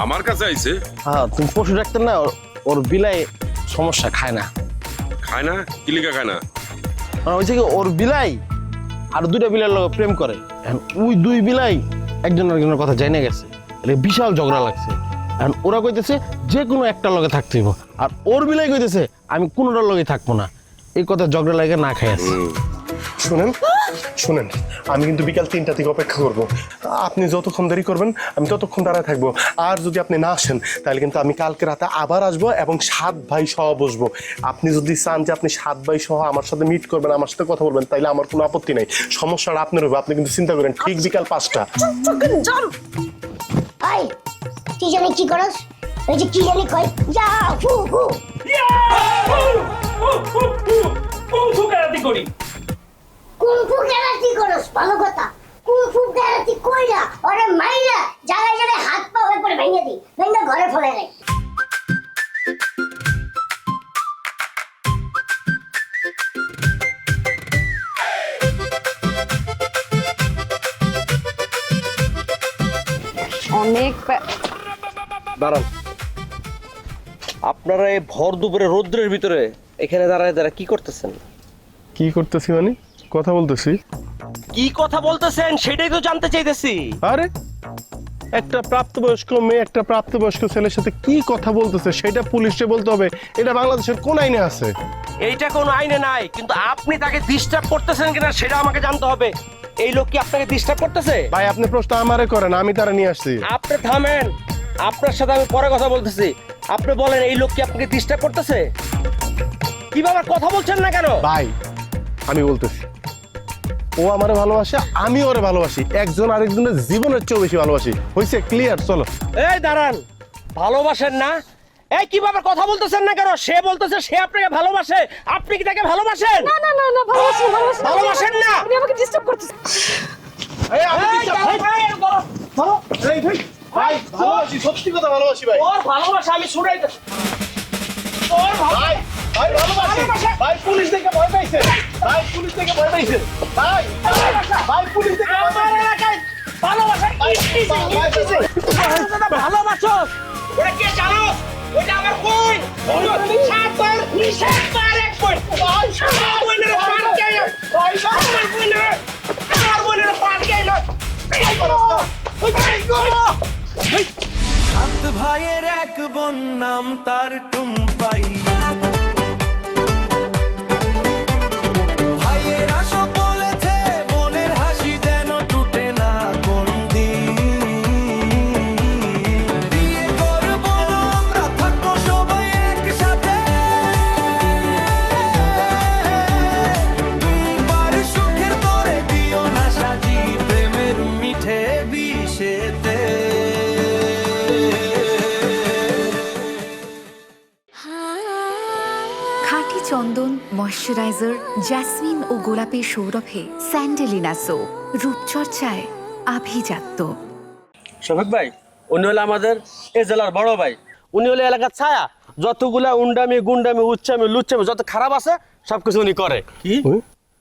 আমার কাছে আইছে? হ্যাঁ, তুমি পশু ডাক্তার না, ওর বিলাই সমস্যা, খায় না। খায় না? কি লিগা খায় না? হয়েছে কি, ওর বিলাই আর দুইটা বিলাইয়ের লগে প্রেম করে। এখন ওই দুই বিলাই একজন আরেকজনের কথা জানে গেছে, এটা বিশাল ঝগড়া লাগছে। এখন ওরা কইতেছে যে কোনো একটা লগে থাকতে হইব, আর ওর বিলাই কইতেছে আমি কোনোটার লগে থাকবো না। এই কথা ঝগড়া লাগে না খাই আছে। শুনেন শুনেন, আমি কিন্তু বিকাল 3টা থেকে অপেক্ষা করব। আপনি যতক্ষণ দেরি করবেন আমি ততক্ষণ দাঁড়ায় থাকবো। আর যদি আপনি না আসেন তাহলে কিন্তু আমি কালকে রাতে আবার আসবো এবং 7 ভাই সহ বসবো। আপনি যদি চান যে আপনি 7 ভাই সহ আমার সাথে মিট করবেন, আমার সাথে কথা বলবেন, তাইলে আমার কোনো আপত্তি নাই। সমস্যাটা আপনার হবে, আপনি কিন্তু চিন্তা করেন। ঠিক বিকাল 5টা। আই তুই জানি কি করস? ওই যে কি জানি কই যা ফু ফু কুংফু কারাতে করি। কুংফু ক্যারাটি করস, ভালো কথা। কুংফু ক্যারাটি কইরা ওরে মাইরা জায়গায় জায়গায় হাত পা হয়ে পড়ে ভেঙে দি, ভেঙে ঘরে ফেলে রাখ। অনেক দাঁড়ান, আপনারা এই ভর দুপুরে রৌদ্রের ভিতরে এখানে দাঁড়ায় দাঁড়ায় কি করতেছেন? কি করতেছি মানে? কথা বলতেছি। কি কথা বলতেছেন সেটাই তো জানতে চাইতেছি। আরে একটা প্রাপ্তবয়স্ক মেয়ে একটা প্রাপ্তবয়স্ক ছেলের সাথে কি কথা বলতেছে সেটা পুলিশে বলতে হবে। এটা বাংলাদেশের কোন আইনে আছে? এইটা কোনো আইনে নাই, কিন্তু আপনি তাকে ডিস্টার্ব করতেছেন কিনা সেটা আমাকে জানতে হবে। এই লোক কি আপনাকে ডিস্টার্ব করতেছে? ভাই আপনি প্রশ্ন আমারে করেন, আমি তারা নিয়ে আসছি। আপনি থামেন, আপনার সাথে আমি পরে কথা বলতেছি। আপনি বলেন, এই লোক কি আপনাকে ডিস্টার্ব করতেছে? কি বাবা কথা বলছেন না কেন? ভাই আমি বলতেছি, ও আমারে ভালোবাসে, আমি ওরে ভালোবাসি। একজন আরেকজনের জীবনের চেয়েও বেশি ভালোবাসি। হয়েছে? ক্লিয়ার? চলো। এই দাঁড়ান, ভালোবাসেন না? এই কি বাবা কথা বলতেছেন না কেন? সে বলতেছে সে আপনাকে ভালোবাসে, আপনি কি তাকে ভালোবাসেন? না না না না, ভালোবাসি ভালোবাসি। ভালোবাসেন না? আপনি আমাকে ডিস্টার্ব করতেছেন। এই, আমি এই, বিশ্বাস- ভাই, ভাই, এই, ভাই ভালোবাসি, সত্যি কথা ভালোবাসি ভাই। ওর ভালোবাসা আমি শুনাইতেছি। ওর ভাই ভাই ভালোবাসি। ভাই পুলিশ থেকে ভয় পাইছে। ভাই পুলিশ থেকে ভয় পাইছে। ভাই ভাই পুলিশ থেকে ভয় আমার পাইছে। এলাকায় ভালোবাসা ভালোবাসো ওটা কে জানো? ওটা আমার কই সাতবার সাতবার এক পয়েন্ট আমার বোনের পান গেল, আমার বোনের পান গেল। সাত ভাইয়ের এক বোন, নাম তার টুম্পাই। ভাইয়েরা সব বলেছে বোনের হাসি যেন টুটে না কোন দিন। বিয়ে করবো আমরা, থাকবো সবাই একসাথে। টুম্পার সুখের তরে দিও না সাজি প্রেমের মিঠে বিষেতে। খাঁটি চন্দন, ময়শ্চারাইজার, জ্যাসমিন ও গোলাপের সৌরভে স্যান্ডেলিনা সো, রূপচর্চায় আভিজাত্য। শফিক ভাই, উনি হলো আমাদের এই জেলার বড় ভাই। উনি হলো এলাকার ছায়া। যতগুলা উন্ডামি গুন্ডামি উচ্চামি লুচ্চামি যত খারাপ আছে সবকিছু উনি করে। কি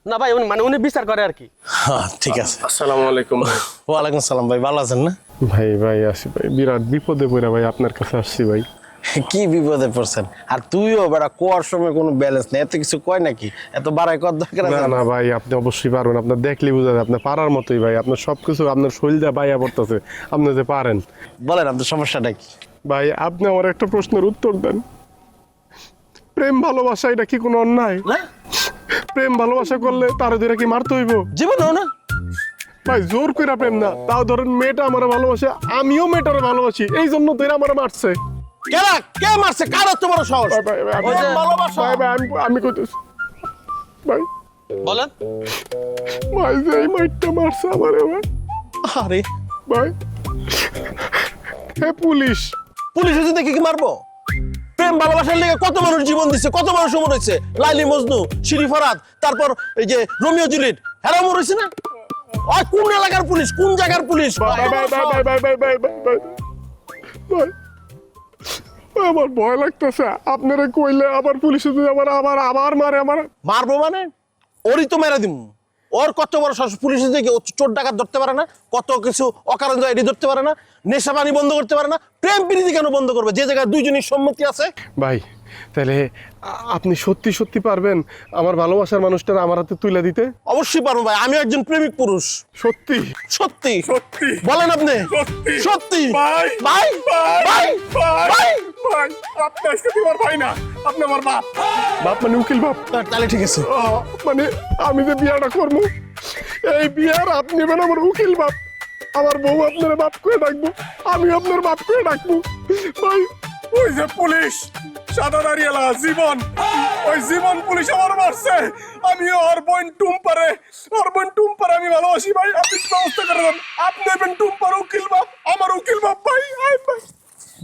না ভাই, উনি মানে উনি বিচার করে আর কি। হ্যাঁ ঠিক আছে। আসসালামু আলাইকুম। ওয়ালাইকুম সালাম ভাই, ভালো আছেন না? ভাই ভাই আসি ভাই, বিরাট বিপদে পড়া ভাই আপনার কাছে আসছি ভাই। কি বিপদে পড়ছেন? আর তুইও বেড়া কোয়ার সময় কোনো ব্যালেন্স নেই, এত কিছু কয় নাকি? এত বাড়াই কর দরকার না আছে? না ভাই, আপনি অবশ্যই পারবেন। আপনার দেখলে বোঝা যায় আপনার পারার মতোই ভাই। আপনার সবকিছু আপনার শরীরটা বাইয়া পড়তেছে, আপনি যে পারেন। বলেন আপনার সমস্যাটা কি? ভাই আপনি আমার একটা প্রশ্নের উত্তর দেন। প্রেম ভালোবাসা এটা কি কোনো অন্যায়? প্রেম ভালোবাসা করলে তার ধরে কি মারতে হইব? জীবনেও না ভাই জোর করে প্রেম না, তাও ধরেন মেয়েটা আমার ভালোবাসে, আমিও মেয়েটারে ভালোবাসি, এই জন্য ধরে আমার মারছে। কেলা কে মারছে? কার এত বড় সাহস? ভাই, ভাই, ভাই, ওই যে ভালোবাসা। ভাই ভাই আমি কইতেছি ভাই, বলেন। ভাই যে এই মাইটটা মারছে আমারে ভাই। আরে ভাই হে পুলিশ, পুলিশে যদি কি মারবো? প্রেম ভালোবাসার লেগে কত মানুষ জীবন দিচ্ছে, কত মানুষ মরে হয়েছে। লাইলি মজনু, শিরি ফরাদ, তারপর এই যে রোমিও জুলিয়েট, হেরাও মরে হয়েছে না? ওই কোন এলাকার পুলিশ, কোন জায়গার পুলিশ? ভাই ভাই ভাই ভাই ভাই ভাই ভাই ভাই ভাই ভাই আমার ভয় লাগতেছে। আপনারা কইলে আবার পুলিশে যদি আবার আবার আবার মারে আমার। মারবো মানে ওরই তো মেরে দিম। ও ওর কত বড় সাহস, পুলিশের থেকে ও চোর ডাকাত ধরতে পারে না, কত কিছু অকারণ এটি ধরতে পারে না, নেশা পানি বন্ধ করতে পারে না, প্রেম প্রীতি কেন বন্ধ করবে যে জায়গায় দুইজনের সম্মতি আছে? ভাই তাহলে আপনি সত্যি সত্যি পারবেন আমার ভালোবাসার মানুষটার আমার হাতে তুলে দিতে? অবশ্যই পারবো ভাই, আমি একজন প্রেমিক পুরুষ। সত্যি সত্যি সত্যি বলেন আপনি? সত্যি সত্যি ভাই ভাই ভাই ভাই ভাই আপনি আজকে তোমার ভাই না, আপনি আমার বাপ। বাপ মানে উকিল বাপ। তাহলে ঠিক আছে। মানে আমি যে বিয়াটা করবো, এই বিয়ার আপনি নেবেন আমার উকিল বাপ, আমার বউ আপনার বাপ করে ডাকবো, আমি আপনার বাপ করে ডাকবো। ভাই ওই যে পুলিশ সাদা দাঁড়িয়েলা জীবন, ওই জীবন পুলিশ আমার মারছে, আমি ওর বোন টুম্পারে আমি ভালোবাসি ভাই। আপনি কি ব্যবস্থা করে দেন? আপনি নেবেন টুম্পার উকিল বাপ, আমার উকিল বাপ ভাই। ভাই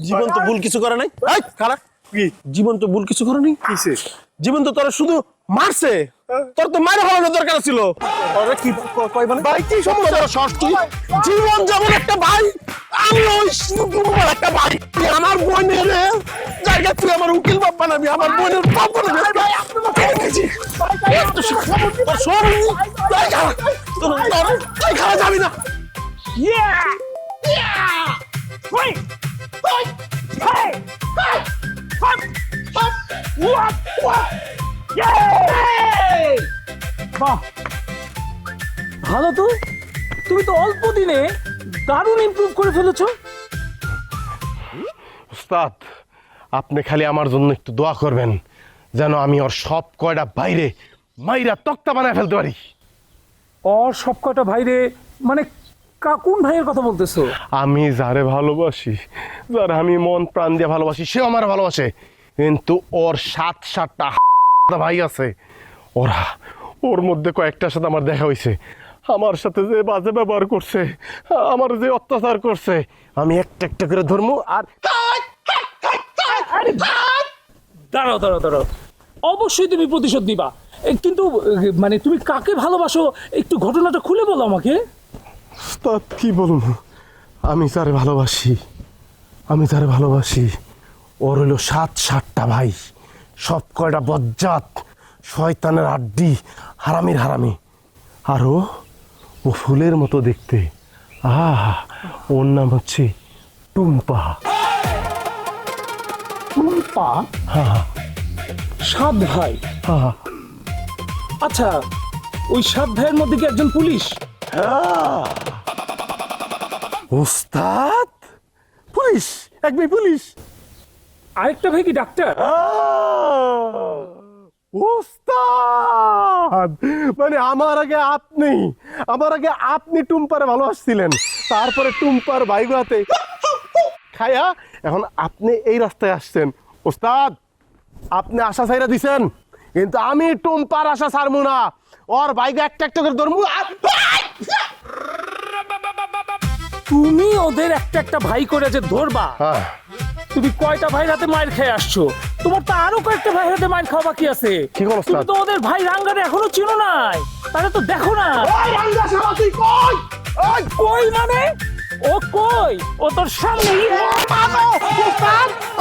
জীবন তো ভুল কিছু করে নাই। এই খারাপ কি জীবন তো ভুল কিছু করে নাই। কিসে? জীবন তো তোরা শুধু মারছে, তোর তো মারা হওয়ার দরকার ছিল। ওরা কি কয় বলে ভাই কি সমস্যা? ষষ্ঠী জীবন যেমন একটা ভাই, আমি ওই সুন্দর একটা ভাই। তুই আমার বোনের জায়গা, তুই আমার উকিল বাপ বানাবি, আমার বোনের বাপ বানাবি। খাওয়া যাবি না। বাহ, ভালো তো। তুমি তো অল্প দিনে দারুণ ইমপ্রুভ করে ফেলেছো। উস্তাদ আপনি খালি আমার জন্য একটু দোয়া করবেন, যেন আমি ওর সব কয়টা বাইরে মাইরা তক্তা বানায় ফেলতে পারি। ওর সব কটা ভাইরে মানে কোন ভাইয়ের কথা বলতেছো? আমি যারে ভালোবাসি, যারে আমি মন প্রাণ দিয়ে ভালোবাসি, সেও আমার ভালোবাসে, কিন্তু ওর সাতটা ভাই আছে। ওর মধ্যে কয়েকটার সাথে আমার দেখা হয়েছে, আমার সাথে যে বাজে ব্যবহার করছে, আমার যে অত্যাচার করছে, আমি একটা একটা করে ধরবো। আর দাঁড়াও, অবশ্যই তুমি প্রতিশোধ নিবা, কিন্তু মানে তুমি কাকে ভালোবাসো একটু ঘটনাটা খুলে বলো আমাকে। উস্তাদ কি বলবো, আমি যারে ভালোবাসি ওর হইল সাতটা ভাই, সব কয়টা বজ্জাত, শয়তানের আড্ডি, হারামি। আর ও ফুলের মতো দেখতে। ওর নাম হচ্ছে টুম্পা। টুম্পা? হ্যাঁ 7 ভাই? হ্যাঁ। আচ্ছা, ওই 7 ভাইয়ের মধ্যে কি একজন পুলিশ? ওস্তাদ পুলিশ, এক ভাই পুলিশ, আরেকটা ভাই কি ডাক্তার? ওস্তাদ মানে আমার আগে আপনি টুম্পারে ভালোবাসছিলেন, তারপরে টুম্পার বাইগুলাতে খায়া এখন আপনি এই রাস্তায় আসছেন। ওস্তাদ আপনি আশা ছাইরা দিছেন, কিন্তু আমি টুম্পার আশা ছাড়বো না, ওর বাইকে একটা করে ধরবো। তুমি ওদের একটা ভাই করে যে ধরবা, তুমি কয়টা ভাই হাতে মার খেয়ে আসছো? তোমার তো আরো কয়েকটা ভাই হাতে মার খাওয়া বাকি আছে। কি করো তুমি তো ওদের ভাই রাঙ্গারে এখনো চিনো নাই, তাহলে তো দেখো না। কই মানে? ও কই? ও তোর সামনে।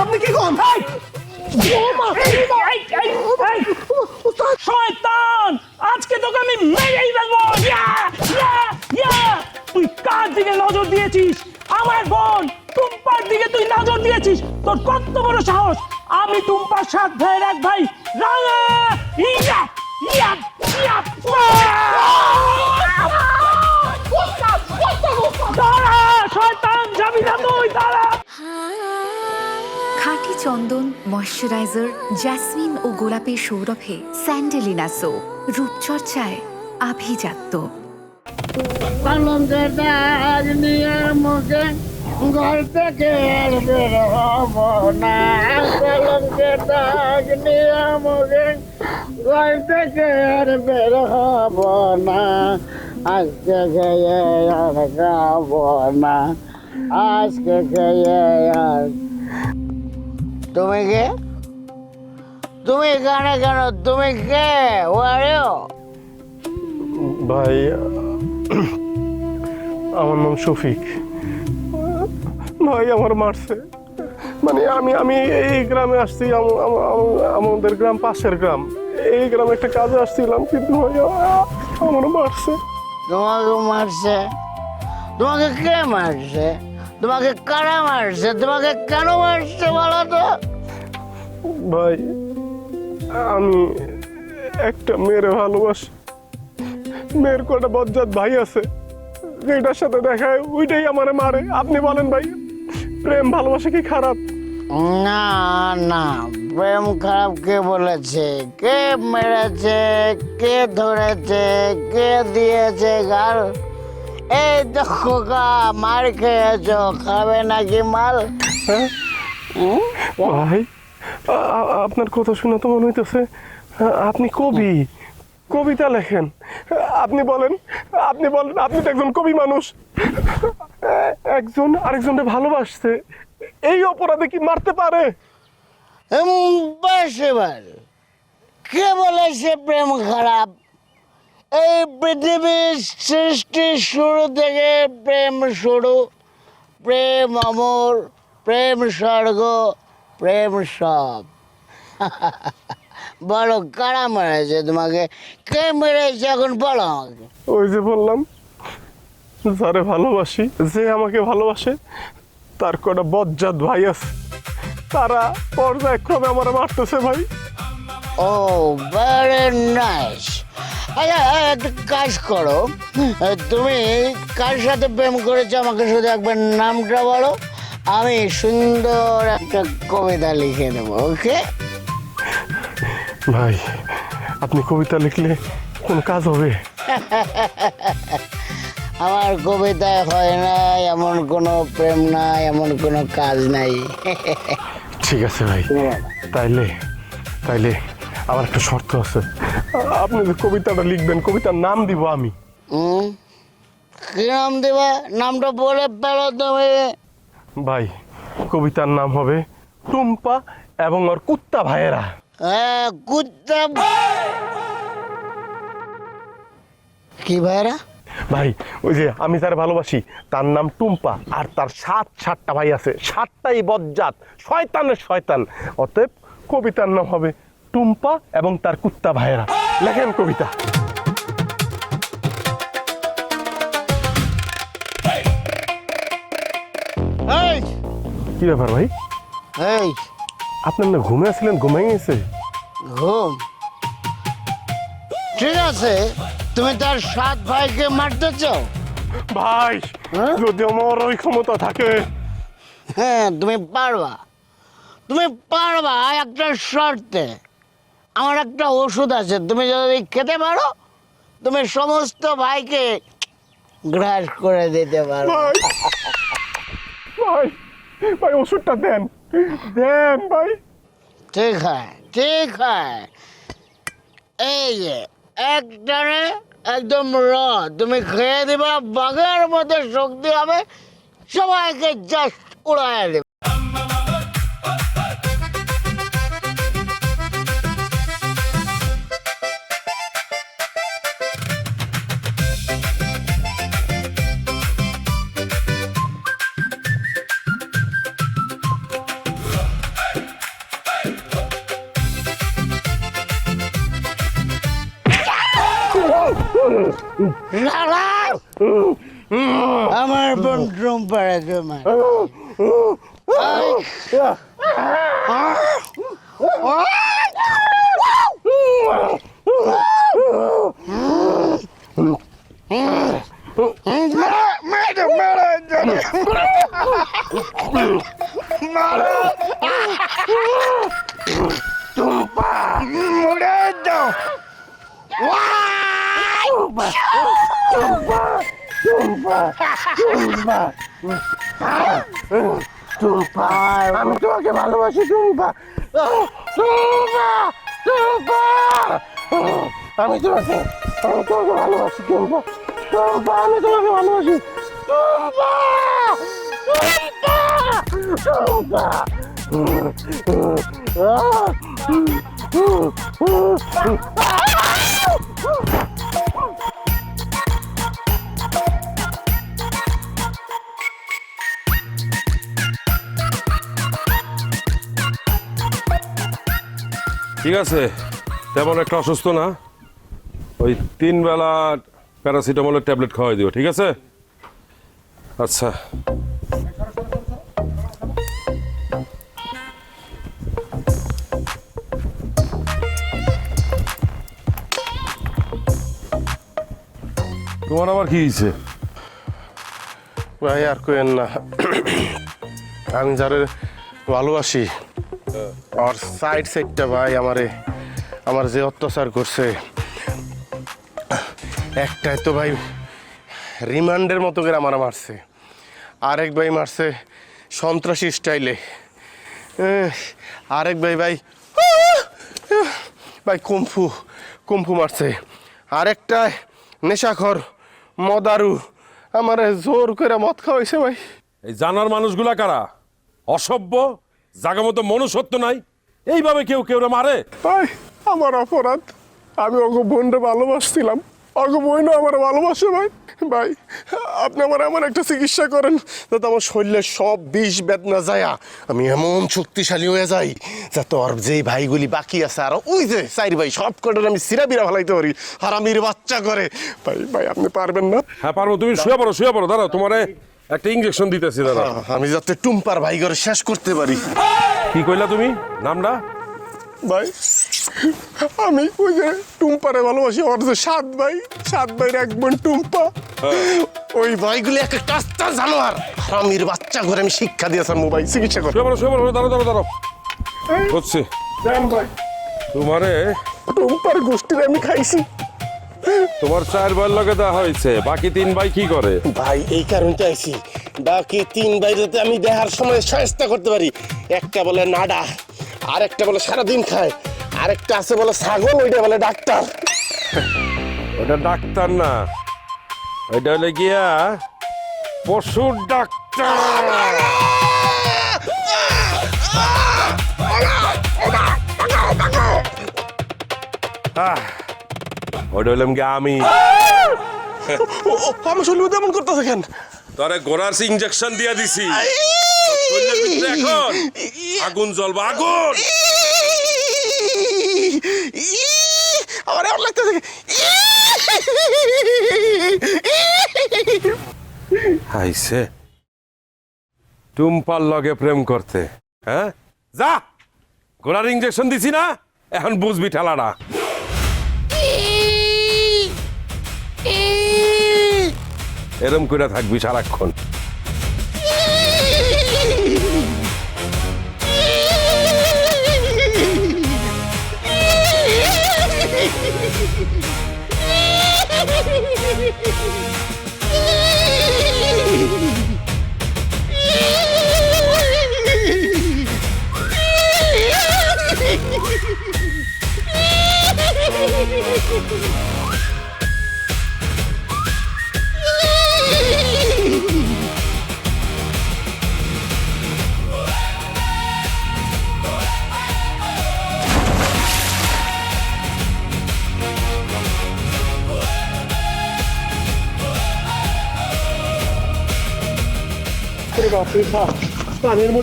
আপনি কি কোন? শয়তান, আজকে তোকে আমি মেরেই ফেলবো। তুই কার দিকে নজর দিয়েছিস? আমার বোন টুম্পার দিকে তুই নজর দিয়েছিস? তোর কত বড় সাহস! আমি টুম্পার 7 ভাইয়ের এক ভাই রাঙা। দাঁড়া শয়তান, যাবি না তুই, দাঁড়া। খাঁটি চন্দন, ময়শ্চারাইজার, জেসমিন ও গোলাপের সৌরভে স্যান্ডেলিনা সো, রূপচর্চায় আভিজাত্য। কলঙ্কের দাগ নিয়ে মুখে ঘর থেকে আর বের হব না, কলঙ্কের দাগ নিয়ে মুখে ঘর থেকে আর বের হব না, আজকে খেয়ে আর খাব না, আজকে খেয়ে আর। তুমি কে? তুমি গানে কেন? তুমি কে? ওয়ারিও ভাই আমার নাম শফিক ভাই, আমার মারছে। মানে আমি এই গ্রামে আসছি, আমাদের গ্রাম পাশের গ্রাম, এই গ্রামে একটা কাজে আসছিলাম, কিন্তু ভাই আমার মারছে। তোমাকে মারছে? তোমাকে কে মারছে? তোমাকে কারা মারছে? তোমাকে কেন মারছে বলো তো? ভাই আমি একটা মেয়ের ভালোবাসি। মেয়ের কটা বজ্জাত ভাই আছে, যেটার সাথে দেখায় ওইটাই আমারে মারে। আপনি বলেন ভাই, প্রেম ভালোবাসা কি খারাপ? না না, প্রেম খারাপ কে বলেছে? কে মেরেছে, কে ধরেছে, কে দিয়েছে গাল? এই তো খোকা, মার খেয়েছো, খাবে নাকি মাল? ভাই আপনার কথা শুনে তো মনে হইতেছে আপনি কবি, কবিতা লেখেন। আপনি বলেন, আপনি বলেন, আপনি তো একজন কবি মানুষ। একজন আরেকজনকে ভালোবাসছে, এই অপরাধে কি মারতে পারে? বাস এবার, কে বলেছে প্রেম খারাপ? এই পৃথিবীর সৃষ্টির শুরু থেকে প্রেম শুরু, প্রেম অমর, প্রেম স্বর্গ, প্রেম সব। বলো কারা মেরেছে তোমাকে? কে মেরেছে এখন বলো আমাকে। ওই যে বললাম, যারে ভালোবাসি, যে আমাকে ভালোবাসে, তার কটা বজ্জাত ভাই আছে, তারা পর্যায়ক্রমে আমার মারতেছে ভাই। ও ভেরি নাইস। আচ্ছা একটা কাজ করো, তুমি কার সাথে প্রেম করেছো আমাকে শুধু একবার নামটা বলো, আমি সুন্দর একটা কবিতা লিখে দেবো। ওকে ভাই আপনি কবিতা লিখলে কোন কাজ হবে? আমার কবিতায় হয় না এমন কোনো প্রেম নাই, এমন কোনো কাজ নাই। ঠিক আছে ভাই, তাইলে তাইলে আমার একটা শর্ত আছে। আপনি যে কবিতাটা লিখবেন, কবিতার নাম দিব আমি। কি নাম দেবা? নামটা বলে পেলো তুমি। ভাই কবিতার নাম হবে টুম্পা এবং ওর কুত্তা ভাইয়েরা। হ্যাঁ, কুত্তা। কি ভাইরা? ভাই ওই যে আমি তার ভালোবাসি, তার নাম টুম্পা, আর তার সাতটা ভাই আছে, সাতটাই বজ্জাত, শয়তানের শয়তান। অতএব কবিতার নাম হবে টুম্পা এবং তার কুত্তা ভাইয়েরা। লেখেন কবিতা। এই কি ব্যাপার ভাই, এই আপনার না ঘুমে আসছিলেন, ঘুমাই গেছে? ঘুম? ঠিক আছে, তুমি তার 7 ভাইকে মারতে চাও? ভাই যদি আমার ওই ক্ষমতা থাকে। হ্যাঁ তুমি পারবা, তুমি পারবা একটা শর্তে। আমার একটা ওষুধ আছে, তুমি যদি খেতে পারো তুমি সমস্ত ভাইকে গ্রাস করে দিতে পারো। ভাই ভাই ভাই ওষুধটা দেন, দেন ভাই। ঠিক হয়, ঠিক হয়। এই যে একটানে একদম তুমি খেয়ে দিবা, বাঘের মতো শক্তি হবে, সবাইকে জাস্ট উড়ায় দেবে। আমার বোন ড্রুম পাড়ে তোমার। আমি তোমাকে ভালোবাসি টুম্পা, টুম্পা, টুম্পা। আমি তোমাকে ভালোবাসি টুম্পা, টুম্পা, আমি তোমাকে ভালোবাসি টুম্পা, টুম্পা, টুম্পা। ঠিক আছে, তেমন একটা অসুস্থ না, ওই 3 বেলা প্যারাসিটামলের ট্যাবলেট খাওয়াই দিও, ঠিক আছে? আচ্ছা। তোমার আবার কি হয়েছে? ভাই আর কেন না, আমি যারে ভালোবাসি আর সাইডটা ভাই আমার যে অত্যাচার করছে, একটাই তো ভাই রিমান্ডের মতো করে আমার মারছে, আরেক ভাই মারছে সন্ত্রাসী স্টাইলে, আরেক ভাই ভাই কুম্ফু মারছে, আরেকটা নেশাখর মদারু আমারে জোর করে মদ খাওয়াইছে ভাই। এই জানার মানুষগুলা কারা? অসভ্য, জাগা মতো মনুষ্যত্ব নাই, এইভাবে কেউ কেউরে মারে? ভাই আমার অপরাধ, আমি অগ বোনটা ভালোবাসছিলাম, অগ বোনও আমার ভালোবাসে ভাই। ভাই আপনি আমার একটা চিকিৎসা করেন যাতে আমার শরীরের সব বিষ বেদনা যায়, আমি এমন শক্তিশালী হয়ে যাই যাতে ওর যেই ভাইগুলি বাকি আছে আর ওই যে চারি ভাই সব কটার আমি সিরা বিরা ফেলাইতে পারি, হারামির বাচ্চা করে। ভাই আপনি পারবেন না? হ্যাঁ পারবো, তুমি শুয়ে পড়ো, দাঁড়াও, তোমারে একটা ইঞ্জেকশন দিতেছি, দাঁড়াও। আমি যাতে টুম্পার ভাই করে শেষ করতে পারি। কি কইলা তুমি নামটা? ভাই আমি ওই যে টুম্পারে ভালোবাসি, ওর যে সাত ভাইয়ের এক বোন টুম্পা, ওই ভাইগুলি একটা কাস্তা জানোয়ার, হারামির বাচ্চা করে আমি শিক্ষা দিয়েছিলাম মোবাইল চিকিৎসা করে। শুয়ে পড়ো, দাঁড়াও বুঝছি। ভাই তোমারে টুম্পার গোষ্ঠীর আমি খাইছি। তোমার 4 ভাইয়ের লগে দেওয়া হয়েছে, বাকি 3 ভাই কি করে? ভাই এই কারণটা আইছি, বাকি 3 ভাই যাতে আমি দেখার সময় সহায়তা করতে পারি। একটা বলে নাডা, আরেকটা বলে সারাদিন খায়, আরেকটা আছে বলে ছাগল, ওইটা বলে ডাক্তার। ওটা ডাক্তার না, ওইটা হলে গিয়া পশুর ডাক্তার। ওইটা হলাম গিয়া আমি। আমার শরীর তেমন করতেছে কেন? তোরে গোড়ার ইঞ্জেকশন দিয়ে দিছি, এখন আগুন জ্বলবে, আগুন। আমার এমন লাগতেছে। আইছে টুম্পার লগে প্রেম করতে, হ্যাঁ? যা, গোড়ার ইঞ্জেকশন দিছি না, এখন বুঝবি ঠেলাটা। এরম করে থাকবি সারাক্ষণ।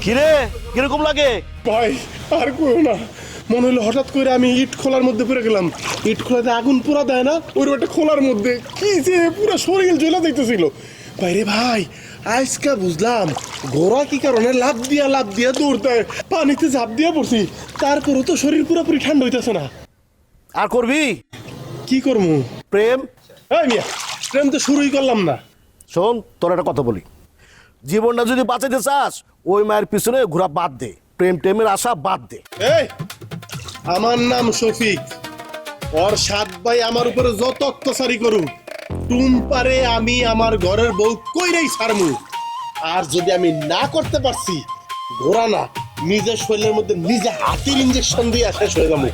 কিরে কিরকম লাগে? ভাই আর কইও না, মনে হলো হঠাৎ করে আমি ইট খোলার মধ্যে পড়ে গেলাম। ইট খোলাতে আগুন পুরা দেয় না, ওই একটা খোলার মধ্যে কি যে পুরো শরীর জ্বলা যাইতেছিল। ভাইরে ভাই আজকে বুঝলাম ঘোড়া কি কারণে লাভ দিয়া দৌড়তে পানিতে ঝাঁপ দিয়া পড়ছি, তারপরও তো শরীর পুরোপুরি ঠান্ডা হইতেছে না। আর করবি কি করবো? প্রেম? এই মিয়া, প্রেম তো শুরুই করলাম না। শোন, তোর একটা কথা বলি, জীবনটা যদি বাঁচাইতে চাস ওই মায়ের পিছনে ঘোরা বাদ দে, প্রেম টেমের আশা বাদ দে। এই আমার নাম শফিক, ওর 7 ভাই আমার উপরে যত অত্যাচারী করুক, টুম্পারে আমি আমার ঘরের বউ কইরাই ছাড়মু। আর যদি আমি না করতে পারছি, ঘোরা না নিজের শরীরের মধ্যে নিজে হাতির ইঞ্জেকশন দিয়ে শেষ হয়ে যাবো।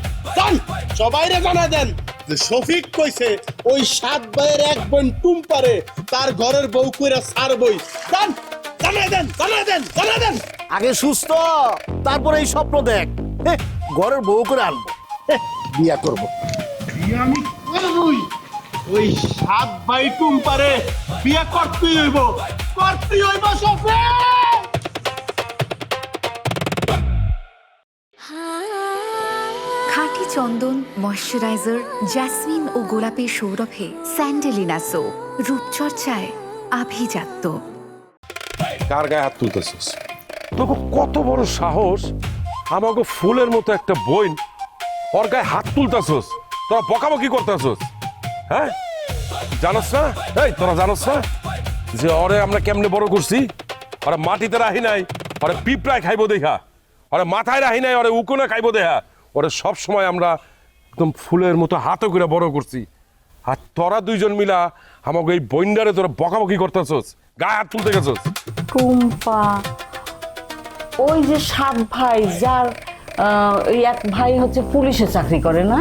সবাইরে জানা দেন যে শফিক কইছে ওই 7 ভাইয়ের এক বোন টুম্পারে তার ঘরের বউ কইরা ছাড়বই। জানা দেন। আগে সুস্থ, তারপরে এই স্বপ্ন দেখ। ঘরের বউ করে আনবো, বিয়া করবো। আমি করবই, ওই 7 ভাই টুম্পারে বিয়া করতেই হইব শফিক। খাঁটি চন্দন, ময়শ্চারাইজার, জেসমিন ও গোলাপের সৌরভে স্যান্ডেলিনা সো, রূপচর্চায় আভিজাত্য। কার গায়ে হাত তুলতেছিস? তোকে কত বড় সাহস, আমাকে ফুলের মতো একটা বইন ওর গায়ে হাত তুলতেছস, তোরা বকাবকি করতেছস, হ্যাঁ? জানোস না? এই তোরা জানোস না যে ওরে আমরা কেমনে বড় করছি? ওরা মাটিতে রাখি নাই, ওরে পিঁপড়ায় খাইবো দেখা, ওরে মাথায় রাখি নাই, ওরে উকুনে খাইবো দেখা, ওরে সব সময় আমরা একদম ফুলের মতো হাতে করে বড় করছি। আর তোরা দুইজন মিলা আমাকে এই বইন্ডারে তোরা বকাবকি করতেছস, গায়ে হাত তুলতে গেছস। টুম্পা, ওই যে 7 ভাই, যার ওই এক ভাই হচ্ছে পুলিশে চাকরি করে না,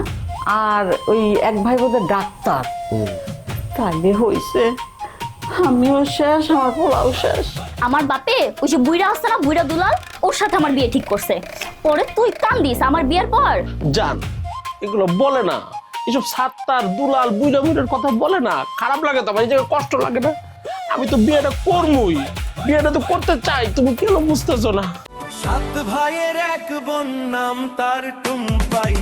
আর ওই এক ভাই বোধহয় ডাক্তার, তাইলে হইছে আমিও শেষ, আমার পোলাও শেষ। আমার বাপে ওই যে বুইড়া আছে না, বুইড়া দুলাল, ওর সাথে আমার বিয়ে ঠিক করছে। পরে তুই কান দিস আমার বিয়ের পর। জান, এগুলো বলে না, এসব সাত্তার দুলাল বুইড়া বুইড়ার কথা বলে না, খারাপ লাগে তো, এই জায়গায় কষ্ট লাগে না? আমি তো বিয়েটা করবই, বিয়েটা তো করতে চাই, তুমি কেন বুঝতেছো না? 7 ভাইয়ের এক বোন, নাম তার টুম্পাই।